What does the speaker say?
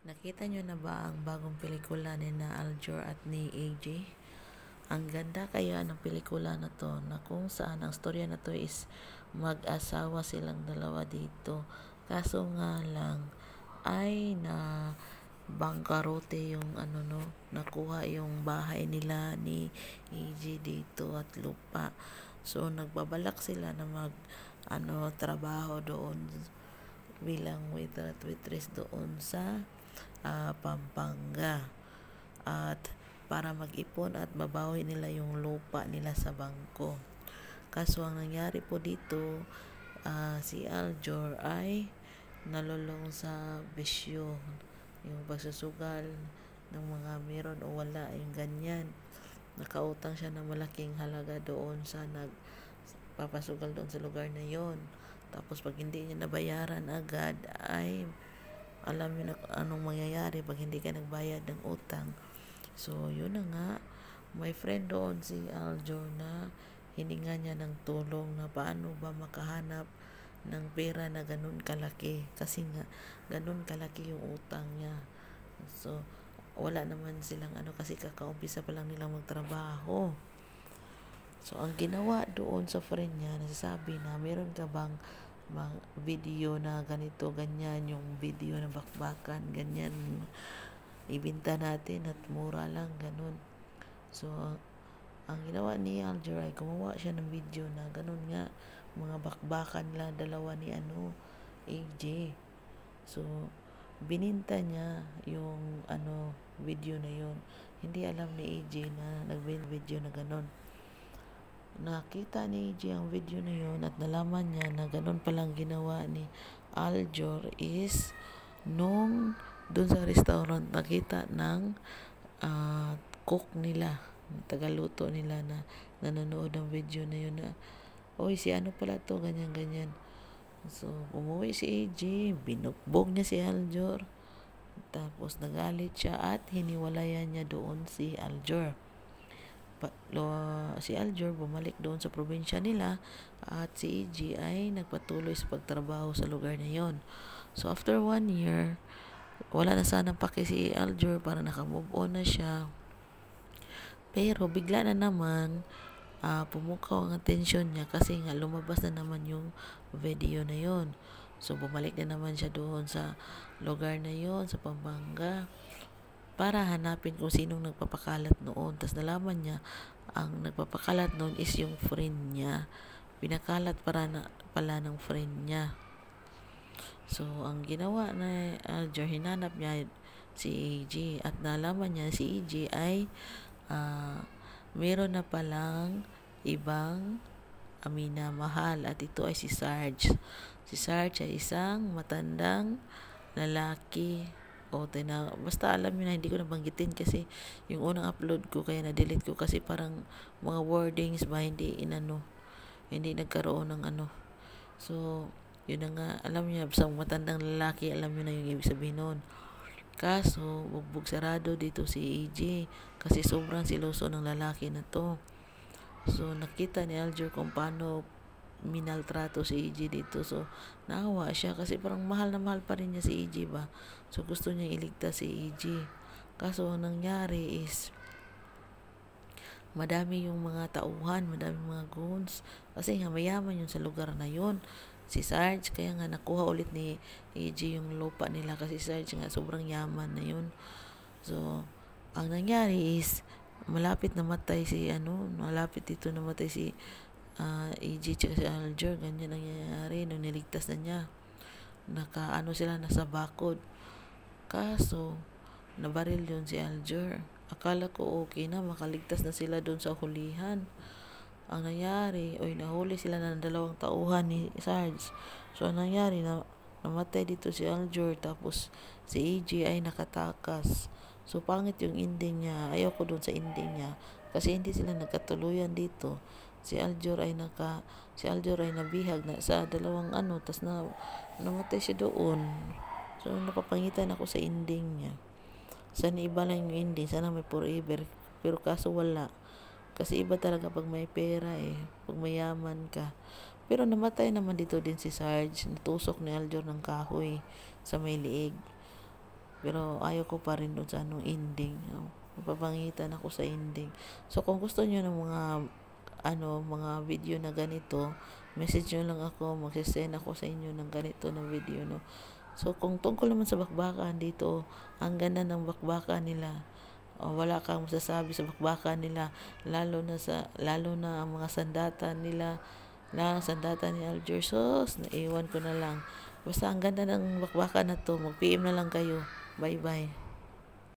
Nakita nyo na ba ang bagong pelikula ni na Aljur at ni AJ? Ang ganda kaya ng pelikula na to, na kung saan ang storya na to is mag-asawa silang dalawa dito. Kaso nga lang ay na bangkarote yung nakuha yung bahay nila ni AJ dito at lupa. So nagbabalak sila na mag trabaho doon bilang waiter at waitress doon sa Pampanga, at para mag-ipon at mabawi nila yung lupa nila sa bangko. Kaso ang nangyari po dito, si Aljur ay nalulong sa bisyo, yung pagsusugal ng mga meron o wala, yung ganyan. Nakautang siya ng malaking halaga doon sa nagpapasugal doon sa lugar na yon. Tapos pag hindi niya nabayaran agad, ay alam niyo na anong mangyayari pag hindi ka nagbayad ng utang. So yun na nga, may friend doon si Aljur na hininga niya ng tulong na paano ba makahanap ng pera na ganun kalaki, kasi nga ganun kalaki yung utang niya. So wala naman silang kasi kakaumpisa pa lang nilang magtrabaho. So ang ginawa doon sa friend niya, nasasabi na meron ka bang video na ganito, ganyan, yung video na bakbakan, ganyan, ibenta natin at mura lang, ganun. So ang ginawa ni Aljur ay gumawa siya ng video na ganun nga, mga bakbakan la dalawa ni AJ. So bininta niya yung video na yun. Hindi alam ni AJ na nag-video na ganun. Nakita ni AJ ang video na yun at nalaman niya na ganun palang ginawa ni Aljur is nung dun sa restaurant nakita ng cook nila, tagaluto nila na nanonood ng video na yun na, oy, si pala to, ganyan ganyan. So umuwi si AJ, binukbog niya si Aljur, tapos nagalit siya at hiniwalayan niya doon si Aljur. Si Aljur bumalik doon sa probinsya nila at si AJ ay nagpatuloy sa pagtrabaho sa lugar na yon. So after 1 year, wala na sanang paki si Aljur, para naka-move on na siya. Pero bigla na naman pumukaw ang atensyon niya kasi nga lumabas na naman yung video na yon. So bumalik na naman siya doon sa lugar na yon, sa Pampanga, para hanapin kung sinong nagpapakalat noon. Tapos nalaman niya ang nagpapakalat noon is yung friend niya. Pinakalat pala ng friend niya. So ang ginawa na Aljur, hinanap niya si AJ at nalaman niya si AJ ay meron na palang ibang minamahal, at ito ay si Sarge. Si Sarge ay isang matandang lalaki, basta alam niyo na, hindi ko nabanggitin kasi yung unang upload ko kaya na-delete ko kasi parang mga wordings ba hindi nagkaroon ng So yun na nga, alam niyo, sa matandang lalaki, alam niyo na yung ibig sabihin nun. Kaso bugbog sarado dito si AJ kasi sobrang siloso ng lalaki na to. So nakita ni Aljur kung paano minaltrato si AJ dito. So naawa siya kasi parang mahal na mahal pa rin niya si AJ ba. So gusto niya iligtas si AJ. Kaso ang nangyari is madami yung mga tauhan, madami mga goons, kasi nga mayaman yun sa lugar na yun si Sarge, kaya nga nakuha ulit ni AJ yung lupa nila kasi Sarge nga sobrang yaman na yun. So ang nangyari is malapit namatay dito namatay si AJ tsaka si Aljur. Ganyan nangyayari nung niligtas na niya. Sila nasa bakod. Kaso nabaril yun si Aljur. Akala ko okay na, makaligtas na sila doon sa hulihan. Ang nangyari, nahuli sila ng 2 tauhan ni Sarge. So ang nangyari, namatay dito si Aljur, tapos si AJ ay nakatakas. So pangit yung ending niya. Ayaw ko doon sa ending niya kasi hindi sila nagkatuluyan dito. Si Aljur ay nabihag na sa 2 tas namatay siya doon. So napapangitan ako sa ending niya. Sana iba lang yung ending, sana may forever, pero kaso wala. Kasi iba talaga pag may pera pag mayaman ka. Pero namatay naman dito din si Sarge, natusok ni Aljur ng kahoy sa may liig. Pero ayaw ko pa rin doon sa anong ending. Mapapangitan ako sa ending. So kung gusto niyo ng mga video na ganito, message nyo lang ako, magsisend ako sa inyo ng ganito na video, no. So kung tungkol naman sa bakbakan dito, ang ganda ng bakbakan nila. Wala kang masasabi sa bakbakan nila, lalo na ang mga sandata nila, lang sandata ni Alger. Sos, naiwan ko na lang. Basta ang ganda ng bakbakan na to. Mag-PM na lang kayo. Bye bye.